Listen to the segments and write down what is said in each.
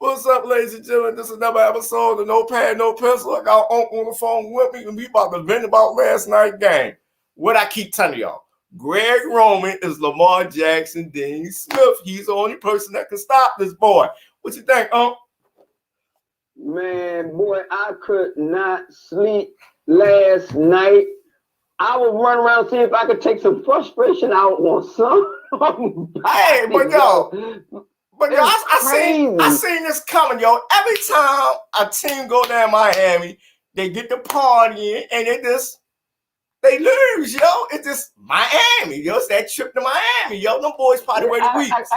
What's up, ladies and gentlemen? This is another episode of No Pad, No Pencil. I got Uncle on the phone with me, and we about to vent about last night's game. What I keep telling y'all, Greg Roman is Lamar Jackson, Dean Smith. He's the only person that can stop this boy. What you think, Uncle? Man, boy, I could not sleep last night. I was running around see if I could take some frustration out on some. Hey, but yo. But yo, I seen this coming, yo. Every time a team go down Miami, they get the partying and they lose, yo. It's just Miami, yo. It's that trip to Miami, yo. Them boys party ready weeks.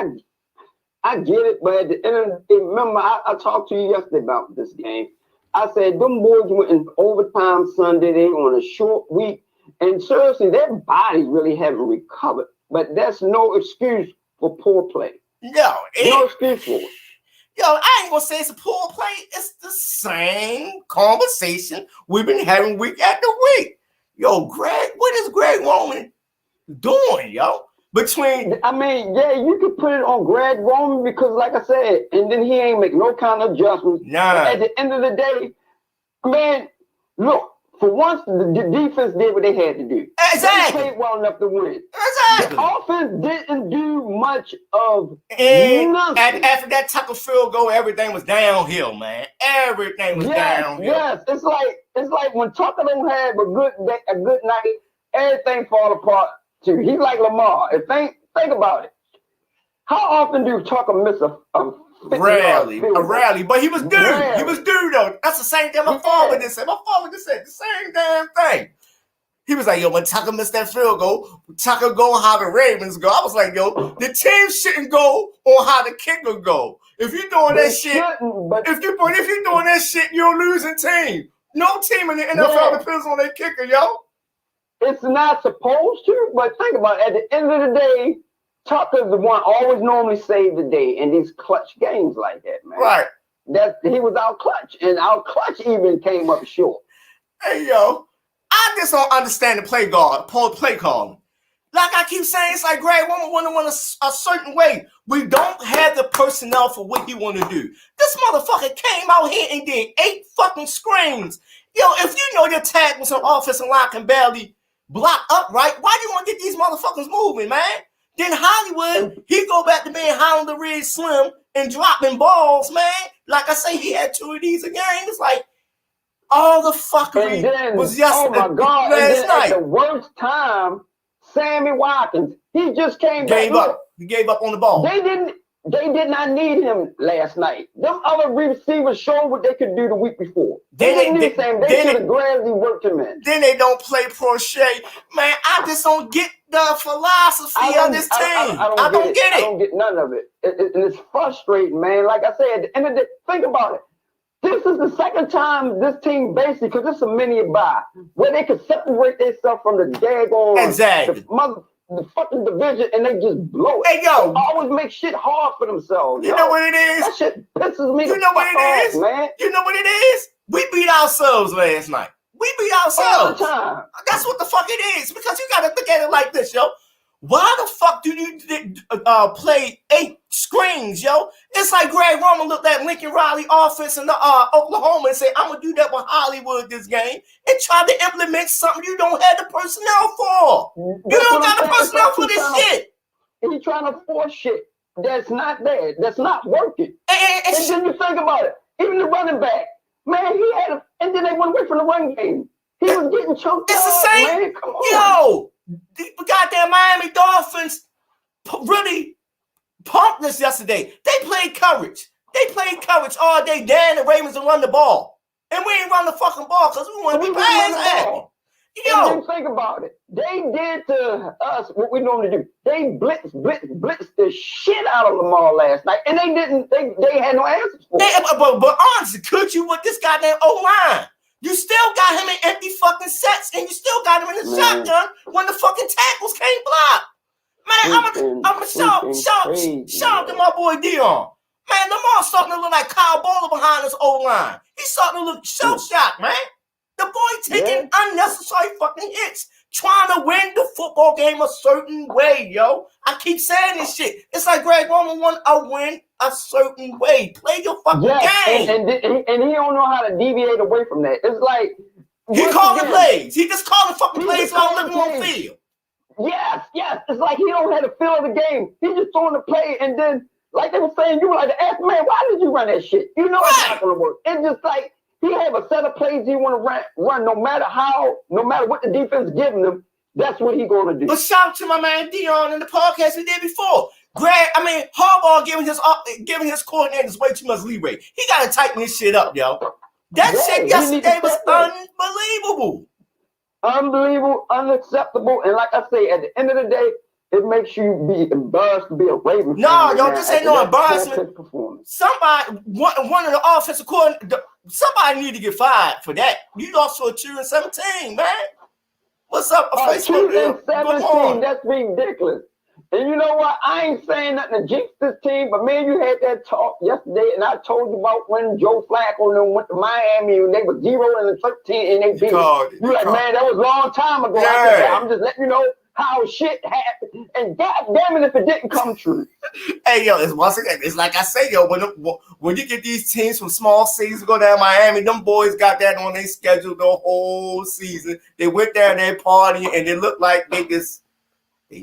I get it, but at the end of the day, remember, I talked to you yesterday about this game. I said them boys went in overtime Sunday. They on a short week, and seriously, their body really haven't recovered. But that's no excuse for poor play. No excuse for it. Yo, I ain't gonna say it's a poor play. It's the same conversation we've been having week after week. Yo, Greg, what is Greg Roman doing, yo? You could put it on Greg Roman because, like I said, and then he ain't make no kind of adjustments. Nah. At the end of the day, man, look, for once, the defense did what they had to do. Exactly. They played well enough to win. Exactly. The offense didn't do much of nothing. After that Tucker field goal, everything was downhill, man. Everything was downhill. Yes, it's like when Tucker don't have a good night, everything fall apart too. He's like Lamar. Think about it. How often do Tucker miss a rally, but he was due. He was due though. That's the same thing my father just said. My father just said the same damn thing. He was like, yo, when Tucker missed that field goal, Tucker go how the Ravens go. I was like, yo, the team shouldn't go on how the kicker go. If you're doing that shit, if you're doing that shit, you're a losing team. No team in the NFL depends on their kicker, yo. It's not supposed to, but think about it. At the end of the day, Tucker's the one always normally save the day in these clutch games like that, man. Right. He was out clutch, and our clutch even came up short. Hey, yo, I just don't understand the play calling. Like I keep saying, it's like Greg Roman want a certain way. We don't have the personnel for what he want to do. This motherfucker came out here and did 8 fucking screens. Yo, if you know your tackles on offensive line can barely block upright, why do you want to get these motherfuckers moving, man? Then Hollywood, he go back to being Holland the Red Slim and dropping balls, man. Like I say, he had 2 of these a game. It's like all the fuckery was yesterday. Oh my God! Last night. At the worst time, Sammy Watkins, he just came back. He gave up on the ball. They did not need him last night. Them other receivers showed what they could do the week before. They didn't need him. They should have gradually worked him in. Then they don't play Prochet. Man, I just don't get the philosophy of this team. I don't get it. I don't get none of it. It's frustrating, man. Like I said, at the end of the day, think about it. This is the second time this team basically, because it's a mini bye, where they could separate themselves from the daggone the fucking division, and they just blow it. Hey, yo. They always make shit hard for themselves. You know what it is? That shit pisses me You know what it is? Man. You know what it is? We beat ourselves last night. We beat ourselves. All the time. That's what the fuck it is. Because you got to look at it like this, yo. Why the fuck do you play 8 screens, yo? It's like Greg Roman looked at Lincoln Riley offense in Oklahoma and said, I'm going to do that with Hollywood this game, and try to implement something you don't have the personnel for. You don't got the personnel for this shit. And he's trying to force shit that's not there, that's not working. And then you think about it. Even the running back, man, he had and then they went away from the run game. He was getting choked It's the same. Man, come on. Yo, the goddamn Miami Dolphins really pumped us yesterday. They played coverage. All day. Dan and Ravens to run the ball. And we ain't run the fucking ball because we want to be pass happy. Yo, and then think about it. They did to us what we normally do. They blitzed the shit out of Lamar last night. And they had no answers for it. But honestly, could you with this goddamn O-line? You still got him in empty fucking sets, and you still got him in the shotgun when the fucking tackles can't block. Man, I'm a shout to my boy Dion. Man, Lamar's starting to look like Kyle Bowler behind his O-line. He's starting to look shell-shocked, man. The boy taking unnecessary fucking hits trying to win the football game a certain way, yo. I keep saying this shit. It's like Greg Roman want to win a certain way. Play your fucking game. And he don't know how to deviate away from that. It's like he calling plays. He just calling fucking plays while living on the field. Yes. It's like he don't have the feel of the game. He just throwing the play, and then like they were saying, you were like, ask man, why did you run that shit? You know it's not gonna work. It's just like he have a set of plays he want to run no matter what the defense giving him. That's what he gonna do. But shout out to my man Dion in the podcast we did before. Harbaugh giving his coordinators way too much leeway. He gotta tighten this shit up, yo. That shit yesterday was unbelievable. Unbelievable, unacceptable, and like I say, at the end of the day, it makes you be embarrassed to be a Ravens. No, yo, this ain't no embarrassment. Somebody, one of the offensive coordinators, somebody need to get fired for that. You lost for a 2-17, man. What's up? 2-17, that's ridiculous. And you know what? I ain't saying nothing to jinx this team, but man, you had that talk yesterday, and I told you about when Joe Flacco and them went to Miami and they were 0-13 and they beat it. You like, man, that was a long time ago. Yeah. I'm just letting you know how shit happened, and God damn it if it didn't come true. Hey, yo, it's like I say, yo, when you get these teams from small cities to go down to Miami, them boys got that on their schedule the whole season. They went there and they party, and they looked like they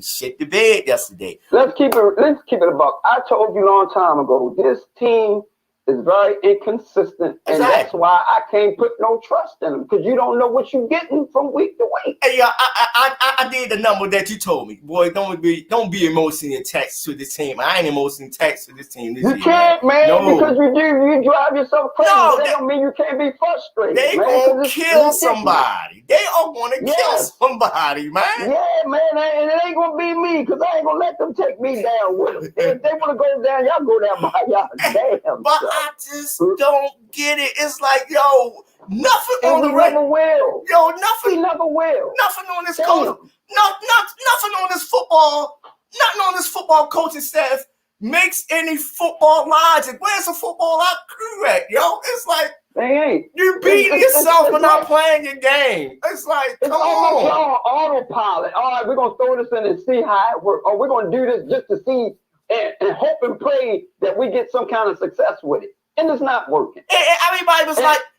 shit the bed yesterday. Let's keep it a buck. I told you a long time ago, this team is very inconsistent, and that's why I can't put no trust in them, because you don't know what you're getting from week to week. Hey, I did the number that you told me. Boy, don't be emotionally attached to this team. I ain't emotionally attached to this team this year. You can't, man, because you drive yourself crazy. No, that don't mean you can't be frustrated. They gonna kill somebody. They are gonna kill somebody, man. Yeah, man, and it ain't gonna be me, because I ain't gonna let them take me down with them. If they want to go down, y'all go down by y'all damn. But I just don't get it. It's like, yo, nothing on the never will. Yo, nothing. He never will. Nothing on this coach. Nothing on this football. Nothing on this football coaching staff makes any football logic. Where's the football crew at, yo? It's like they ain't. You beating yourself for not playing your game. It's like, come on. Autopilot. All right, we're gonna throw this in and see how it works. Or we're gonna do this just to see. And hope and pray that we get some kind of success with it. And it's not working. And everybody was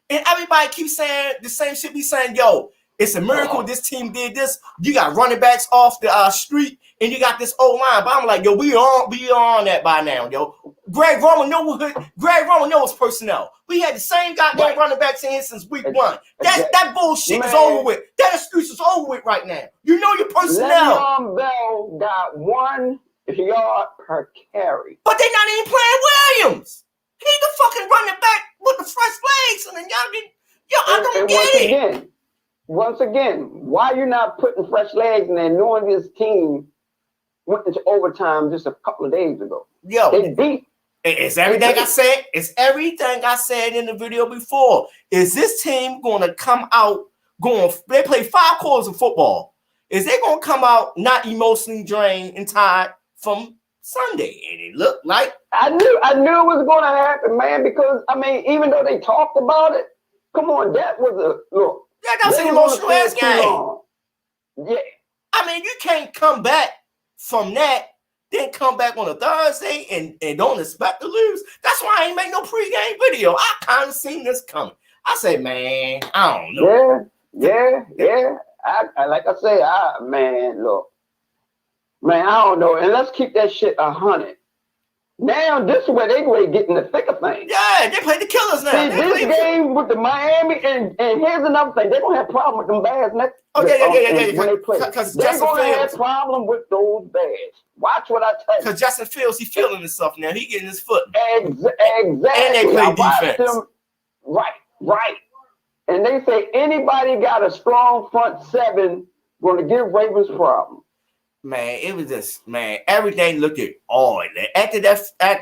and everybody keeps saying the same shit. Be saying, yo, it's a miracle this team did this. You got running backs off the street, and you got this O-line. But I'm like, yo, we on that by now, yo. Greg Roman knows personnel. We had the same goddamn running backs in since week one. That bullshit is over with. That excuse is over with right now. You know your personnel. Le'Veon Bell got 1 yard per carry. But they're not even playing Williams. He's the fucking running back with the fresh legs. And then I don't get it. Once again, why you not putting fresh legs in there knowing this team went into overtime just a couple of days ago? Yo, they beat. It's everything I said. It's everything I said in the video before. Is this team going to come out they play 5 quarters of football. Is they going to come out not emotionally drained and tired from Sunday? And it looked like I knew it was going to happen, man, because I mean, even though they talked about it, come on, that was a look. Yeah, that was an emotional ass game. Yeah. I mean, you can't come back from that, then come back on a Thursday and don't expect to lose. That's why I ain't make no pregame video. I kind of seen this coming. I said, man, I don't know. Yeah. I like I say, look. Man, I don't know. And let's keep that shit 100. Now, this is where they were getting the thick of things. Yeah, they play the killers now. See, this game with the Miami, and here's another thing. They're going to have problem with them bads next. Oh, yeah. When they play. They're going to have problem with those bads. Watch what I tell you. Because Justin Fields, he feeling himself now. He getting his foot. Exactly. And they play defense. Them, right. And they say anybody got a strong front seven going to give Ravens problems. Man, it was just, everything looked at odd. After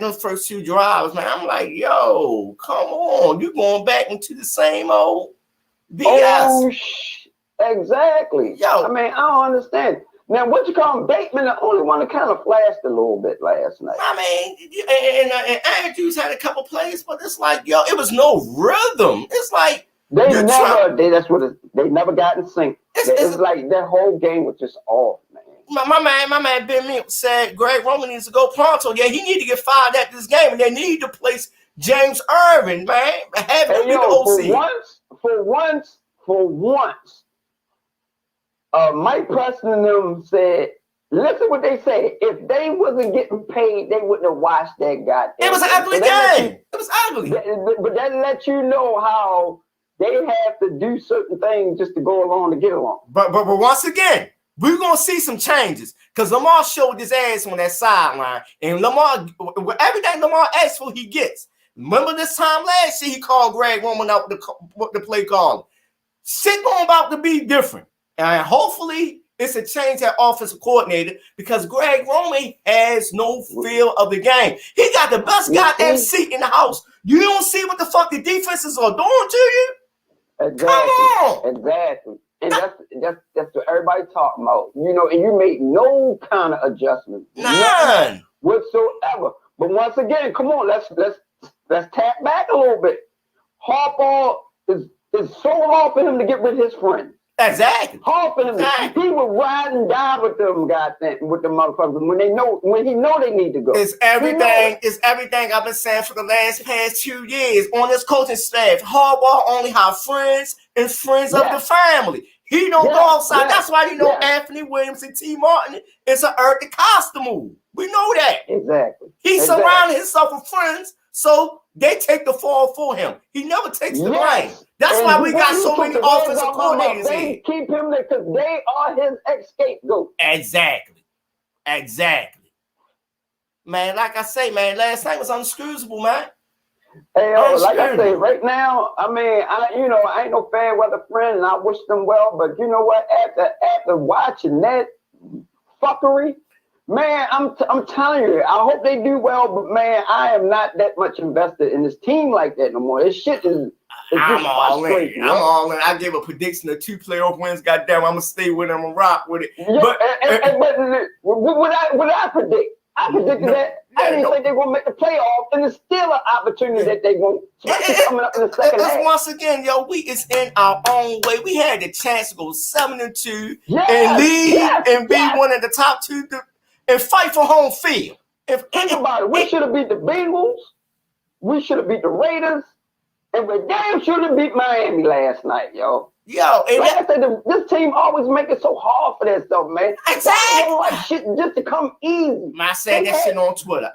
those first 2 drives, man, I'm like, yo, come on. You going back into the same old BS. Oh, exactly. Yo. I mean, I don't understand. Now, what you call him, Bateman, the only one that kind of flashed a little bit last night. I mean, and Andrews had a couple plays, but it's like, yo, it was no rhythm. It's like, They never got in sync. It's like that whole game was just off, man. My man Ben Mink said Greg Roman needs to go pronto. Yeah, he need to get fired at this game, and they need to place James Irvin, man. Have him be the OC. For once, Mike Preston and them said, listen what they say. If they wasn't getting paid, they wouldn't have watched that goddamn. It was an ugly game. It was ugly. But that lets you know how they have to do certain things just to go along to get along. But once again, we're gonna see some changes because Lamar showed his ass on that sideline, and Lamar, everything Lamar asks for, he gets. Remember this time last year, he called Greg Roman out the play call. Shit going about to be different, and hopefully it's a change at offensive coordinator because Greg Roman has no feel of the game. He got the best goddamn seat in the house. You don't see what the fuck the defenses are doing to you. Exactly. Come on. Exactly. And that's what everybody talking about. You know, and you make no kind of adjustment. None whatsoever. But once again, come on, let's tap back a little bit. Harbaugh is so hard for him to get rid of his friends. Exactly. Hard for him. He was riding down with them with the motherfuckers when he know they need to go. It's everything I've been saying for the past 2 years on this coaching staff. Harbaugh only have friends and friends of the family. He don't go outside. That's why you know Anthony Williams and T. Martin is an Earth Costa move. We know that. Exactly. He surrounded himself with friends, so they take the fall for him. He never takes the blame. That's why we got so many offensive coordinators in. Keep him there because they are his scapegoat. Exactly. Man, like I say, man, last night was unexcusable, man. Hey, like I say, right now, I mean, I ain't no fair weather friend, and I wish them well. But you know what? After watching that fuckery, man, I'm telling you, I hope they do well. But man, I am not that much invested in this team like that no more. This shit is. I'm all in. I'm all in. I gave a prediction of 2 playoff wins. Goddamn, I'm gonna stay with them and rock with it. Yeah, but what I predict? I predicted that. I didn't think they were going to make the playoffs, and it's still an opportunity that they won't. Coming up in the second half. Once again, we is in our own way. We had the chance to go 7-2 and lead and be one of the top 2 and fight for home field. Think about it. We should have beat the Bengals. We should have beat the Raiders. And we damn should have beat Miami last night, yo. And like I said, this team always make it so hard for that stuff, man. Exactly. Like shit just to come easy. I said that shit on Twitter.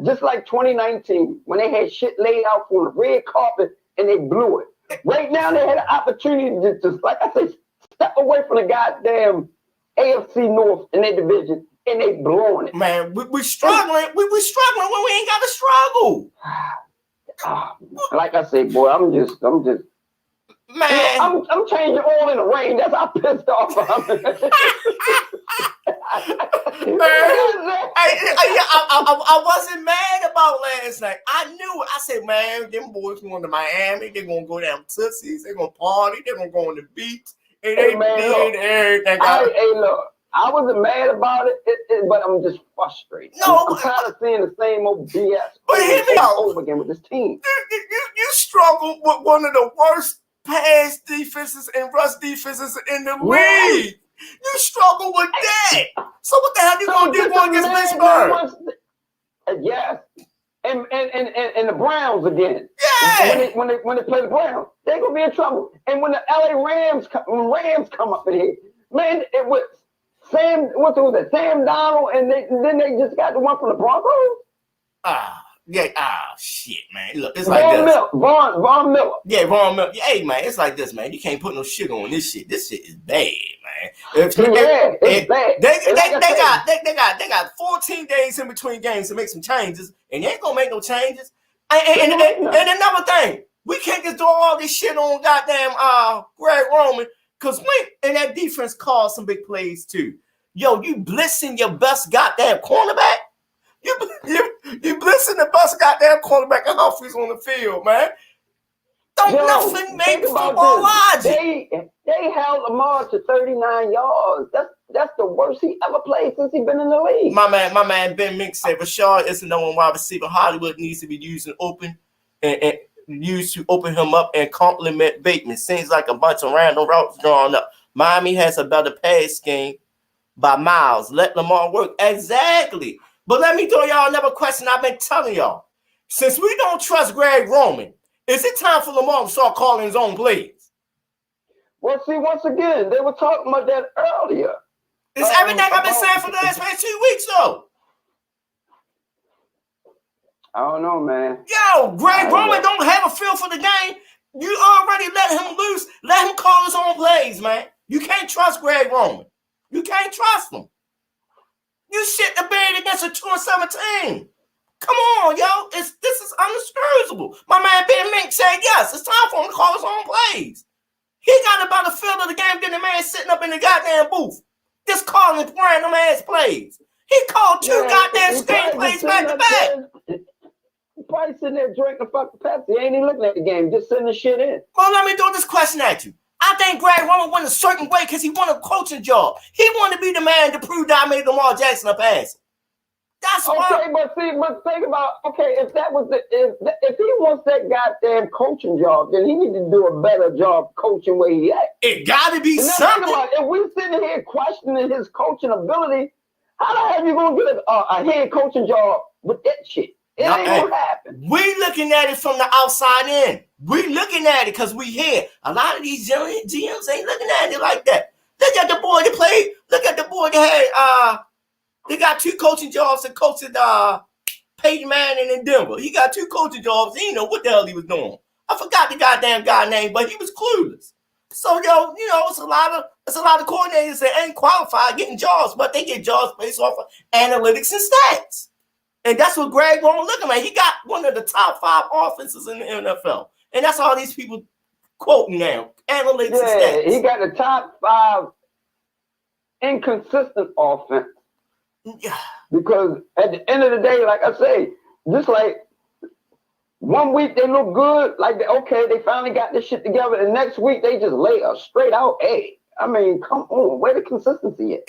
Just like 2019, when they had shit laid out on the red carpet and they blew it. Right now, they had an opportunity to just, like I said, step away from the goddamn AFC North in their division, and they blowing it. Man, we struggling. We struggling when we ain't got to struggle. Like I say, boy, I'm just. Man, I'm changing oil in the rain. That's how pissed off I'm. I wasn't mad about last night. I knew it. I said, man, them boys going to Miami. They're gonna go down Tootsie's. They're gonna party. They're gonna go on the beach. And they did everything. Look, I wasn't mad about it, but I'm just frustrated. I'm tired of seeing the same old BS over again with this team. You struggle with one of the worst pass defenses and rush defenses in the league. You struggle with that. So what the hell you gonna do going against Pittsburgh? Yes. And the Browns again. Yeah. When they play the Browns, they're gonna be in trouble. And when the LA Rams come up in here, man, it was Sam Donald, and then they just got the one from the Broncos. Shit, man. Look, it's like this. Von Miller. Yeah, Von Miller. Hey, man, it's like this, man. You can't put no shit on this shit. This shit is bad, man. It's bad. They got 14 days in between games to make some changes, and they ain't gonna make no changes. And another thing, we can't just do all this shit on goddamn Greg Roman, because and that defense calls some big plays too. Yo, you blitzing your best goddamn cornerback. You blitzing the best goddamn quarterback and Humphreys on the field, man. Nothing make football logic. They held Lamar to 39 yards. That's the worst he ever played since he's been in the league. My man Ben Mink said Rashard isn't no one wide receiver. Hollywood needs to be using open and used to open him up and compliment Bateman. Seems like a bunch of random routes drawn up. Miami has a better pass scheme by miles. Let Lamar work. Exactly. But let me throw y'all another question I've been telling y'all. Since we don't trust Greg Roman, is it time for Lamar to start calling his own plays? Well, see, once again, they were talking about that earlier. It's everything I've been saying for the last 2 weeks, though. I don't know, man. Yo, Greg Roman don't have a feel for the game. You already let him loose. Let him call his own plays, man. You can't trust Greg Roman. You can't trust him. You shit the bed against a 2-17. Come on, yo. This is unexcusable. My man Ben Mink said yes. It's time for him to call his own plays. He got about the feel of the game than the man sitting up in the goddamn booth. Just calling random ass plays. He called two goddamn screenplays back to back. He probably sitting there drinking fucking Pepsi. He ain't even looking at the game, just sending the shit in. Well, let me throw this question at you. I think Greg Roman went a certain way because he won a coaching job. He wanted to be the man to prove that I made Lamar Jackson a pass. That's why. Okay, but think about, if that was if he wants that goddamn coaching job, then he needs to do a better job coaching where he at. It gotta be something. If we sitting here questioning his coaching ability, how the hell you gonna get a head coaching job with that shit? It ain't gonna happen. We looking at it from the outside in. We looking at it because we here. A lot of these GMs ain't looking at it like that. Look at the boy that played. Look at the boy that had they got 2 coaching jobs and coaching Peyton Manning in Denver. He got 2 coaching jobs. He didn't know what the hell he was doing. I forgot the goddamn guy name, but he was clueless. So it's a lot of coordinators that ain't qualified getting jobs, but they get jobs based off of analytics and stats. And that's what Greg Roman looking at. He got one of the top 5 offenses in the NFL. And that's all these people quoting now. Analytics and stats. He got the top 5 inconsistent offense. Yeah. Because at the end of the day, like I say, just like one week they look good, like they finally got this shit together. The next week they just lay a straight out A. I mean, come on, where the consistency at?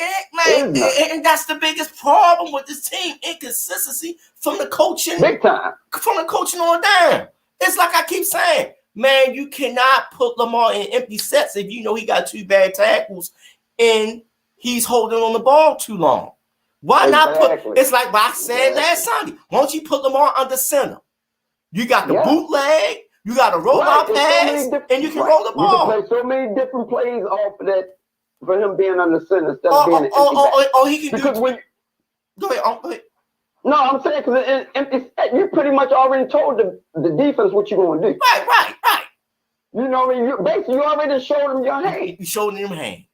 And that's the biggest problem with this team: inconsistency from the coaching, big time, from the coaching on down. It's like I keep saying, man, you cannot put Lamar in empty sets if you know he got 2 bad tackles and he's holding on the ball too long. Why not put? It's like I said last Sunday. Why don't you put Lamar under center? You got the bootleg, you got a rollout pass, and you can roll the ball. You can play so many different plays off of that for him being under center instead of being an empty back. He can do it. Go ahead. No, I'm saying because in empty set, you pretty much already told the defense what you're going to do. Right. You know what I mean? Basically, you already showed them your hand. You showed them hand.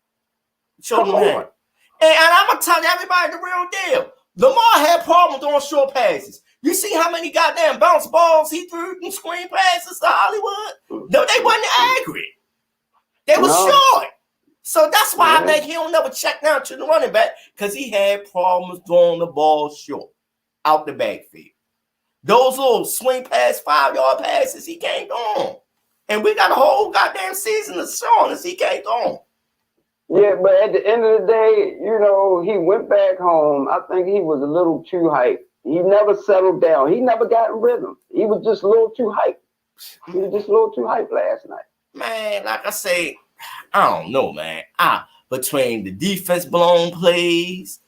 And I'm going to tell everybody the real deal. Lamar had problems throwing short passes. You see how many goddamn bounce balls he threw and screen passes to Hollywood? No, they wasn't accurate. They were short. So that's why I think he don't never check down to the running back, because he had problems throwing the ball short out the backfield. Those little swing pass, 5-yard passes, he can't throw. And we got a whole goddamn season of showing us he can't throw. Yeah, but at the end of the day, he went back home. I think he was a little too hyped. He never settled down. He never got in rhythm. He was just a little too hyped. He was just a little too hyped last night. Man, like I say, I don't know, man. Between the defense blown plays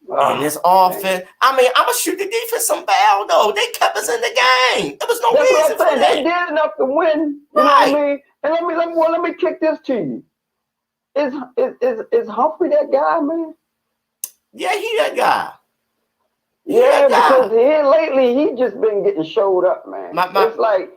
and this offense, I mean, I'm going to shoot the defense some ball, though. They kept us in the game. There was no reason for that. They did enough to win. You know what I mean? And let me kick this to you. Is Humphrey that guy, man? Yeah, he that guy. Because lately he just been getting showed up, man. It's like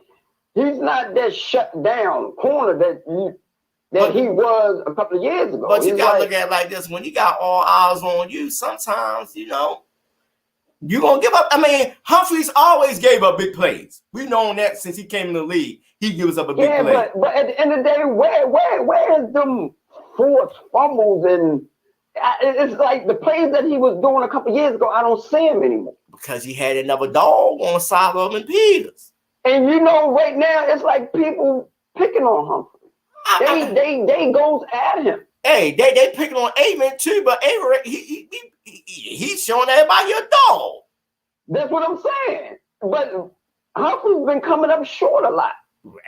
he's not that shut down corner that he was a couple of years ago. But you gotta look at it like this: when you got all eyes on you, sometimes you're gonna give up. I mean, Humphreys always gave up big plays. We've known that since he came in the league. He gives up a big play. But at the end of the day, where is them forced fumbles and it's like the plays that he was doing a couple years ago, I don't see him anymore. Because he had another dog on the side of him and Peters. And right now it's like people picking on Humphrey. They goes at him. Hey, they picking on Amen too, but Amen, he's showing everybody a dog. That's what I'm saying. But Humphrey's been coming up short a lot.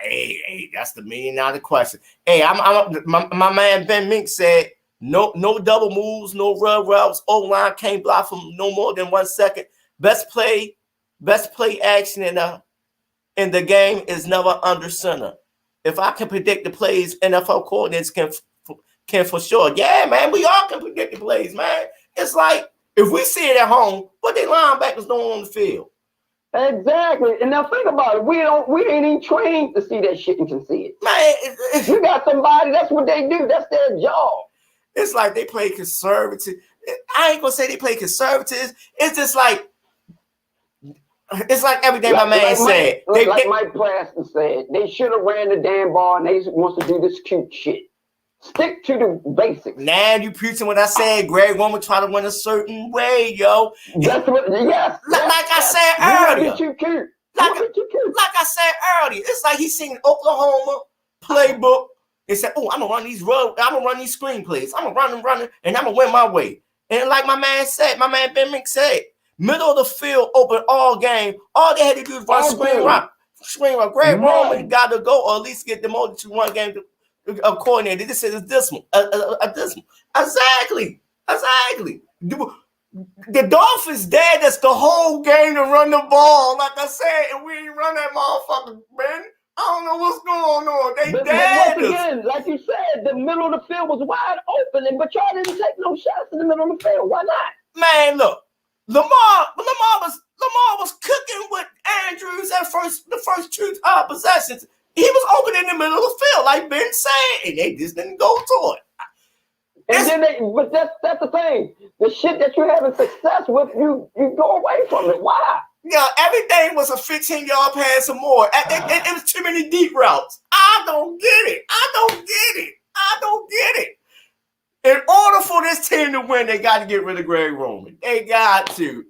Hey, that's the $1 million question. Hey, my man Ben Mink said no double moves, no rub routes. O-line can't block from no more than 1 second. Best play action in the game is never under center. If I can predict the plays, NFL coordinators can for sure. Yeah, man, we all can predict the plays, man. It's like if we see it at home, what they linebackers doing on the field? Exactly. And now think about it. We ain't even trained to see that shit and can see it. Man, you got somebody, that's what they do. That's their job. It's like they play conservative. I ain't gonna say they play conservative. It's just like everything my man said. Mike Plaster said, they should have ran the damn ball and they wants to do this cute shit. Stick to the basics. Now you preaching what I said. Greg Roman try to win a certain way, yo. That's what. Yes. Like I said earlier. Too cute. Like I said earlier, it's like he's singing Oklahoma playbook and said, "Oh, I'm gonna run these screenplays. I'm gonna run them, and I'm gonna win my way." And like my man Ben Mink said, middle of the field, open all game. All they had to do was run screen route. Greg Roman got to go, or at least get demoted to one game to coordinator. This is dismal. Exactly. The Dolphins dead. That's the whole game to run the ball. Like I said, and we ain't run that motherfucker, man. I don't know what's going on. They dead. Once again, like you said, the middle of the field was wide open, but y'all didn't take no shots in the middle of the field. Why not? Man, look, Lamar was cooking with Andrews at the first two possessions. He was open in the middle of the field, like Ben said, and they just didn't go to it. But that's the thing. The shit that you're having success with, you go away from it. Why? Yeah, everything was a 15-yard pass or more. It was too many deep routes. I don't get it. In order for this team to win, they got to get rid of Greg Roman. They got to.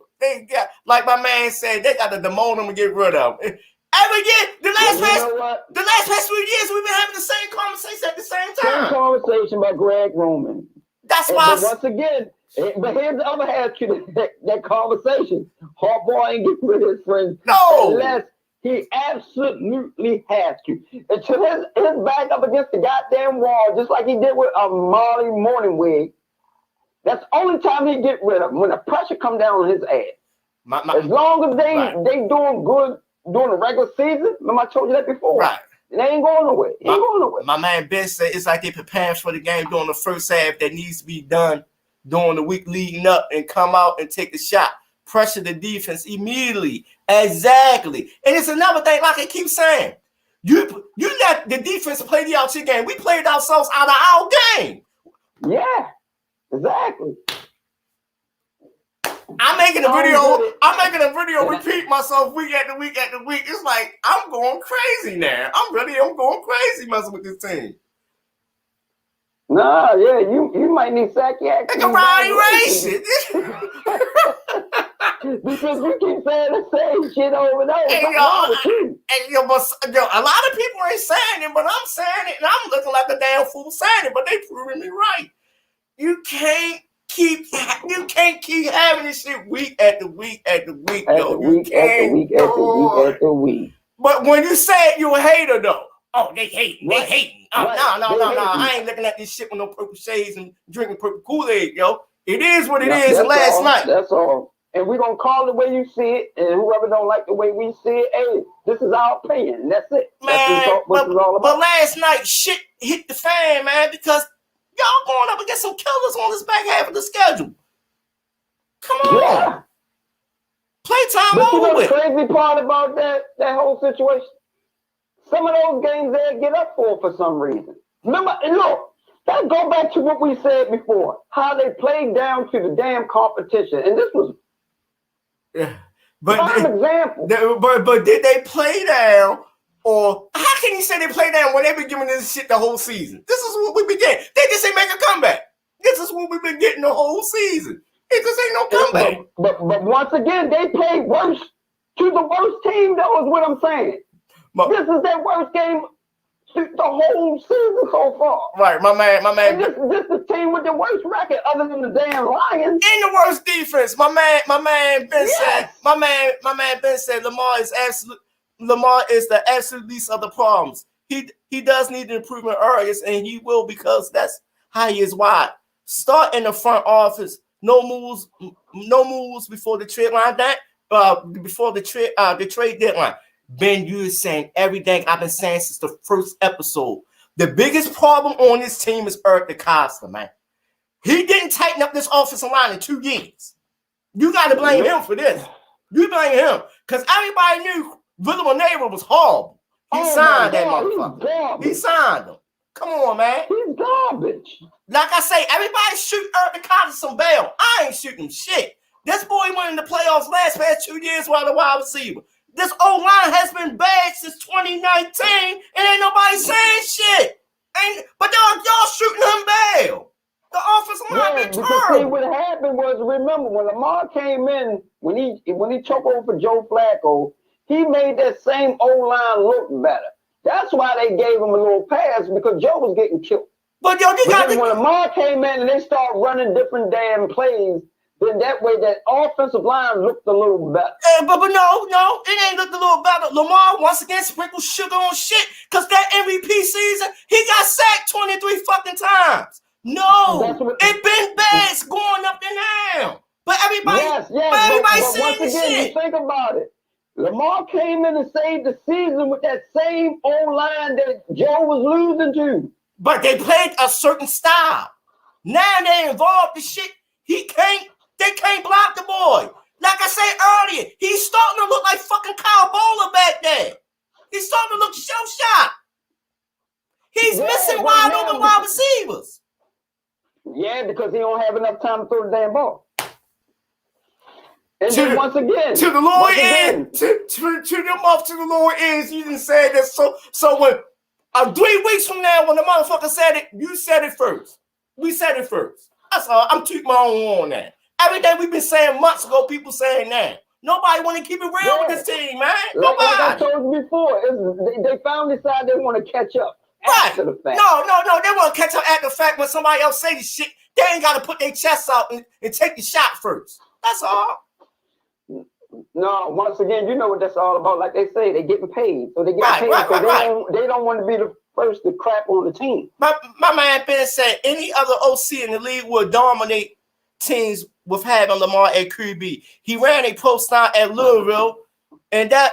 Like my man said, they got to demote him and get rid of him. Every year, the last past 3 years, we've been having the same conversation at the same time. Same conversation about Greg Roman. That's why. Once again, but here's the other half to that conversation. Harbaugh ain't getting rid of his friends. No. Unless he absolutely has to. Until his back up against the goddamn wall, just like he did with Molly Morningwig. That's the only time he get rid of him, when the pressure come down on his ass. As long as they doing good during the regular season, remember I told you that before. Right. They ain't going nowhere. My man Ben said it's like they preparing for the game during the first half that needs to be done during the week leading up and come out and take the shot. Pressure the defense immediately. Exactly. And it's another thing, like I keep saying. You let the defense play the out your game. We played ourselves out of our game. Yeah, exactly. I'm making a video repeat myself week after week after week. It's like I'm going crazy now. I'm going crazy messing with this team. Nah, yeah, you might need psychiatric evaluation. Because you keep saying the same shit over and over. But a lot of people ain't saying it, but I'm saying it, and I'm looking like a damn fool saying it, but they proving me right. You can't keep having this shit week after week after week, after week. But when you say it, you a hater though. Oh, they hating. They hating. Oh, no. I ain't looking at this shit with no purple shades and drinking purple Kool-Aid, yo. It is what it is. Last night. That's all. And we're going to call it the way you see it. And whoever don't like the way we see it, hey, this is our opinion. That's it. Man, that's what it's all about. But last night, shit hit the fan, man, because y'all going up against some killers on this back half of the schedule. Come on. Yeah. Playtime over with. The crazy part about that whole situation? Some of those games they get up for some reason. Remember, and look, that go back to what we said before, how they played down to the damn competition. And this was an example. But did they play down, or how can you say they play down when they've been giving this shit the whole season? This is what we've been getting. They just ain't make a comeback. This is what we've been getting the whole season. It just ain't no comeback. But once again, they played worse to the worst team, though, is what I'm saying. This is their worst game the whole season so far. Right, my man. And this is the team with the worst record, other than the damn Lions. And the worst defense. My man Ben said. My man Ben said Lamar is absolute. Lamar is the absolute least of the problems. He does need improvement areas, and he will, because that's how he is wired. Start in the front office. No moves before the trade line. Before the trade deadline. Ben, you is saying everything I've been saying since the first episode. The biggest problem on this team is Eric DeCosta, man. He didn't tighten up this offensive line in 2 years. You got to blame him for this. You blame him, because everybody knew Willem Neighbor was horrible. He signed that motherfucker. He signed him. Come on, man. He's garbage. Like I say, everybody shoot Eric DeCosta some bail. I ain't shooting shit. This boy went in the playoffs past 2 years while the wide receiver. This O-line has been bad since 2019, and ain't nobody saying shit. But y'all shooting him bail. The offensive line been terrible. See, what happened was, remember, when Lamar came in, when he took over for Joe Flacco, he made that same O-line look better. That's why they gave him a little pass, because Joe was getting killed. But when Lamar came in and they started running different damn plays, then that way that offensive line looked a little better. But no, it ain't looked a little better. Lamar once again sprinkled sugar on shit, because that MVP season, he got sacked 23 fucking times. No, it been bad. It's going up and down. But everybody, but once again, you think about it. Lamar came in and saved the season with that same O-line that Joe was losing to. But they played a certain style. Now they involved the shit. They can't block the boy. Like I said earlier, he's starting to look like fucking Kyle Bowler back there. He's starting to look shell-shocked. He's missing wide open wide receivers. Yeah, because he don't have enough time to throw the damn ball. And then once again, to the lower end, to the lower ends, you didn't say that. So when 3 weeks from now, when the motherfucker said it, you said it first. We said it first. That's all. I'm tooting my own horn on that. Everything we've been saying months ago, people saying now. Nobody want to keep it real with this team, man. Nobody. Like I told you before, they finally decided they want to catch up. After the fact. No. They want to catch up after the fact when somebody else say this shit. They ain't got to put their chests out and take the shot first. That's all. No, once again, you know what that's all about. Like they say, they getting paid. So they get paid. They don't want to be the first to crap on the team. My man Ben said any other OC in the league would dominate teams with having Lamar at QB. He ran a post out at Louisville, and that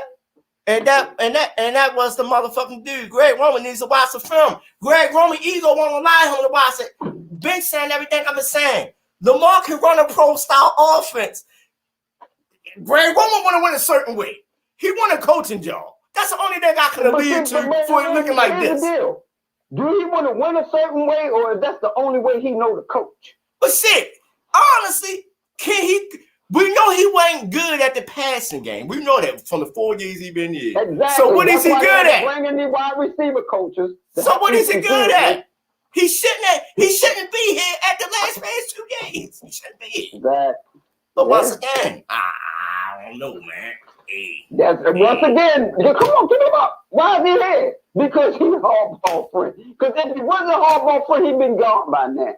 was the motherfucking dude. Greg Roman needs to watch the film. Greg Roman ego won't allow him to watch it. Been saying everything I've been saying. Lamar can run a pro style offense. Greg Roman want to win a certain way. He want a coaching job. That's the only thing I can lead to for it looking like this. Do he want to win a certain way, or is that the only way he know to coach? But shit, honestly, we know he wasn't good at the passing game. We know that from the 4 years he been here. Exactly. So what is he good at? Bringing the wide receiver coaches. So what is he good at? He shouldn't be here at the past 2 games. He shouldn't be here. Exactly. But once again, I don't know, man. Hey. Once again, come on, give him up. Why is he here? Because he's a hardball friend. Because if he wasn't a hardball friend, he'd been gone by now.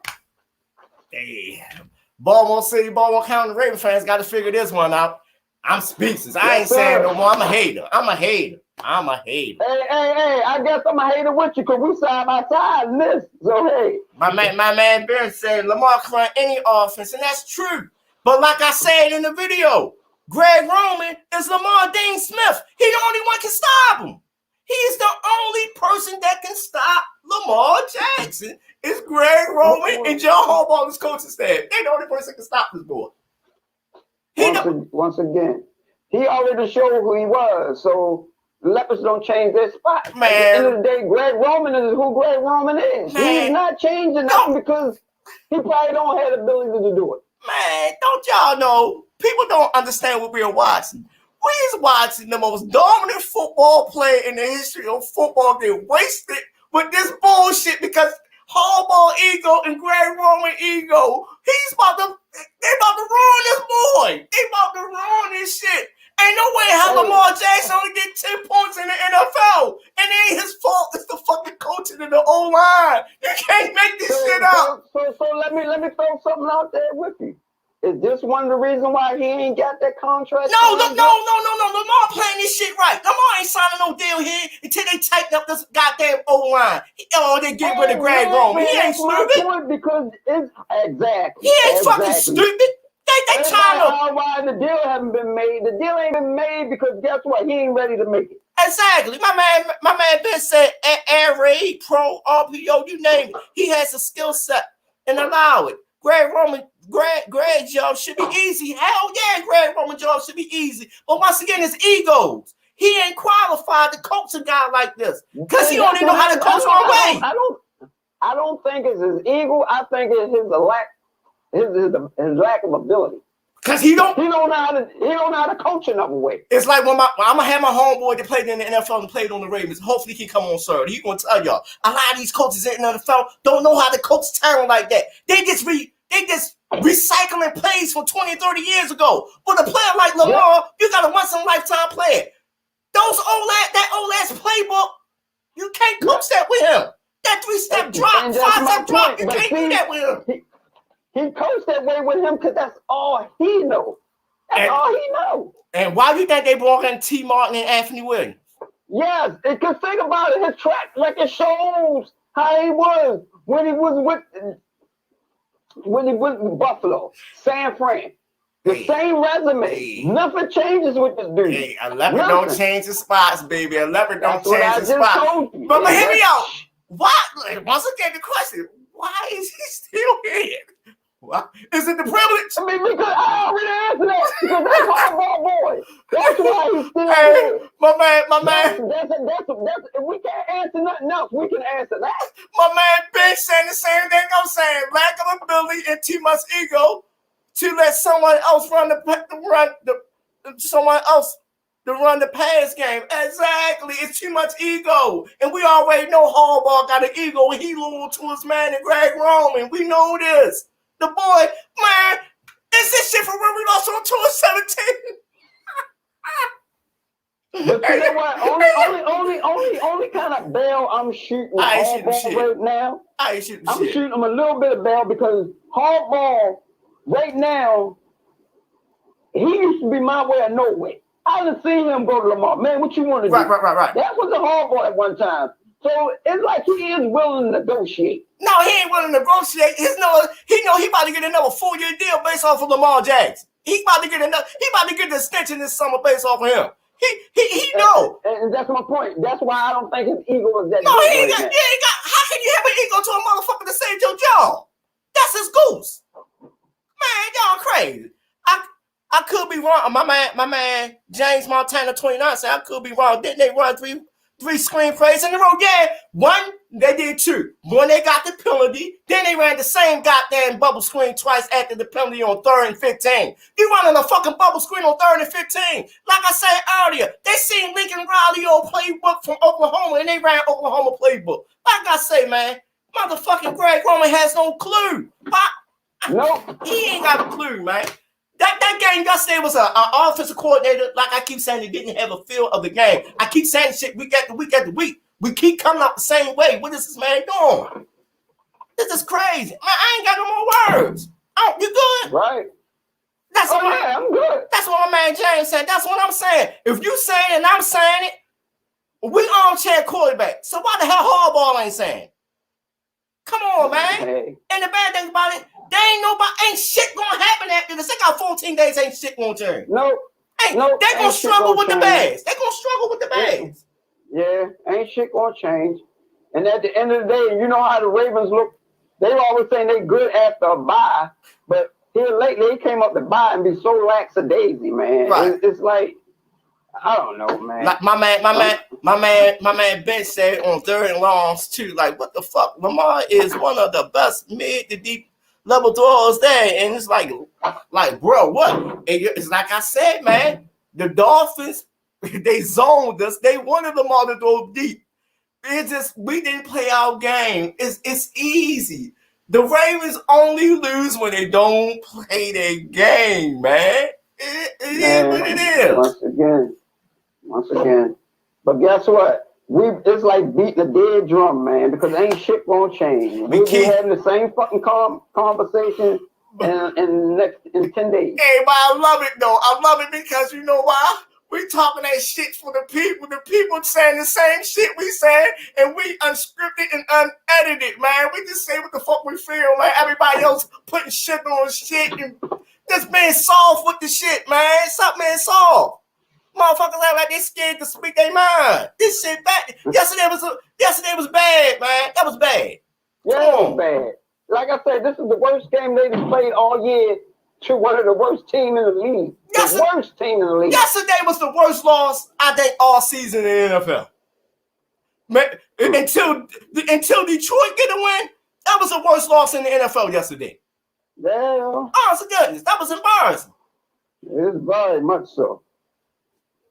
Damn. Baltimore County Raven fans got to figure this one out. I'm speechless. I ain't saying no more. I'm a hater. Hey, I guess I'm a hater with you because we side by side in this. So, hey. My man Ben said Lamar can run any offense, and that's true. But like I said in the video, Greg Roman is Lamar Dean Smith. He the only one can stop him. He's the only person that can stop Lamar Jackson. It's Greg Roman and John Harbaugh's coaching staff. They're the only person that can stop this boy. Once again, he already showed who he was. So Leopards don't change their spot. Man. At the end of the day, Greg Roman is who Greg Roman is. Man. He's not changing nothing because he probably don't have the ability to do it. Man, don't y'all know? People don't understand what we're watching. We're watching the most dominant football player in the history of football get wasted with this bullshit because Harbaugh ego and Greg Roman ego. They about to ruin this boy. They about to ruin this shit. Ain't no way how Lamar Jackson only get 10 points in the NFL. And it ain't his fault. It's the fucking coaching in the O-line. You can't make this shit up. So let me throw something out there with you. Is this one of the reasons why he ain't got that contract? No. Lamar playing this shit right. Lamar ain't signing no deal here until they tighten up this goddamn O-line. They get rid of Greg Roman. He ain't stupid. Because it's exactly. He ain't fucking stupid. They trying to. Why the deal haven't been made? The deal ain't been made because guess what? He ain't ready to make it. Exactly. My man Ben said air raid, pro, RPO, you name it. He has a skill set and allow it. Greg job should be easy. Hell yeah, Greg Roman job should be easy. But once again, it's egos. He ain't qualified to coach a guy like this because he don't even know how to coach one way. I don't think it's his ego. I think it's his lack of ability. Cause he don't know how to coach another way. It's like when I'm gonna have my homeboy that played in the NFL and played on the Ravens. Hopefully he come on Saturday. He gonna tell y'all a lot of these coaches in the NFL don't know how to coach talent like that. They just recycling plays from 20, 30 years ago. But a player like Lamar, you got a once in a lifetime player. That old ass playbook, you can't coach that with him. That 3-step drop, 5-step drop, you can't do that with him. He coached that way with him because that's all he knows. All he knows. And why do you think they brought in T. Martin and Anthony Williams? Yes, because think about it. His track record shows how he was when he was with Buffalo, San Fran. The same resume. Nothing changes with this dude. Hey, a leopard don't change the spots, baby. A leopard don't change the spots. But hear me out. Why? Once again, the question: why is he still here? What? Is it the privilege? I mean, because I already answered that. Because that's my boy. That's why he's still here. My man. That's, if we can't answer nothing else, we can answer that. My man Ben saying the same thing I'm saying. Lack of ability and too much ego to let someone else run the pass game. Exactly. It's too much ego. And we already know Harbaugh got an ego and he loyal to his man and Greg Roman. We know this. The boy, man, is this shit from when we lost on 2017? But you know what? Only kind of bail I'm shooting Harbaugh right now. I'm shooting him a little bit of bail because Harbaugh right now, he used to be my way or no way. I done seen him go to Lamar. Man, what you want to do? Right. That was a Harbaugh at one time. So it's like he is willing to negotiate. No, he ain't willing to negotiate. He know he about to get another 4-year deal based off of Lamar Jackson. He about to get the extension this summer based off of him. He know. And that's my point. That's why I don't think his ego is that. No, he ain't got. How can you have an ego to a motherfucker to save your job? That's his goose. Man, y'all crazy. I could be wrong. My man James Montana 29 said I could be wrong. Didn't they run three screen plays in a row? Yeah, one, they did two. One, they got the penalty. Then they ran the same goddamn bubble screen twice after the penalty on 3rd and 15. You running a fucking bubble screen on 3rd and 15. Like I said earlier, they seen Lincoln Riley old playbook from Oklahoma and they ran Oklahoma playbook. Like I say, man, motherfucking Greg Roman has no clue. Nope. He ain't got a clue, man. That game yesterday was an offensive coordinator. Like I keep saying, he didn't have a feel of the game. I keep saying shit week after week. We keep coming out the same way. What is this man doing? This is crazy. Man, I ain't got no more words. You good? Right. That's what I'm good. That's what my man James said. That's what I'm saying. If you saying it and I'm saying it, we armchair quarterback. So why the hell Harbaugh ain't saying? Come on, man. Hey. And the bad thing about it, ain't shit gonna happen after this. They got 14 days, ain't shit gonna change. No. They gonna struggle with the Bears. They gonna struggle with the Bears. Yeah, ain't shit gonna change. And at the end of the day, you know how the Ravens look. They always saying they good after a bye, but here lately they came up to bye and be so lackadaisy, man. Right. It's like I don't know, man. Like my man Ben said on 3rd and longs too. Like, what the fuck? Lamar is one of the best mid to deep level throwers there, and it's like, bro, what? It's like I said, man. The Dolphins, they zoned us. They wanted Lamar to throw deep. It's just we didn't play our game. It's easy. The Ravens only lose when they don't play their game, man. It is what it is. Once again. But guess what? It's like beating a dead drum, man, because ain't shit gonna change. We'll be having the same fucking conversation in 10 days. Hey, but I love it though. I love it because you know why? We talking that shit for the people. The people saying the same shit we saying, and we unscripted and unedited, man. We just say what the fuck we feel, like everybody else putting shit on shit and just being soft with the shit, man. Stop being soft. Motherfuckers act like they scared to speak their mind. This shit bad. Yesterday was bad, man. That was bad. Yeah, it was bad. Like I said, this is the worst game they've played all year to one of the worst teams in the league. The worst team in the league. Yesterday was the worst loss, I think, all season in the NFL. Man, until Detroit get a win, that was the worst loss in the NFL yesterday. Yeah. Oh, it's a goodness. That was embarrassing. It is very much so.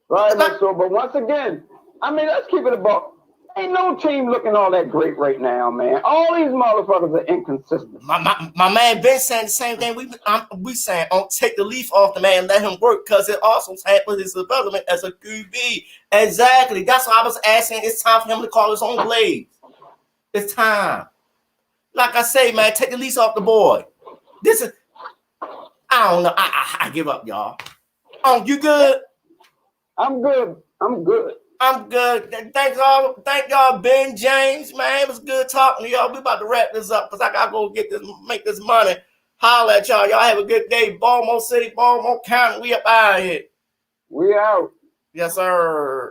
Very much so. But once again, I mean, let's keep it about. Ain't no team looking all that great right now, man. All these motherfuckers are inconsistent. My man Ben saying the same thing. We saying, take the leaf off the man, let him work, because it also hampers his development as a QB. Exactly. That's why I was asking. It's time for him to call his own plays. It's time. Like I say, man, take the leaf off the boy. This is. I don't know. I give up, y'all. You good? I'm good. I'm good. Thank y'all, Ben James, man. It was good talking to y'all. We about to wrap this up because I gotta go make this money. Holla at y'all. Y'all have a good day. Baltimore City, Baltimore County. We up out of here. We out. Yes, sir.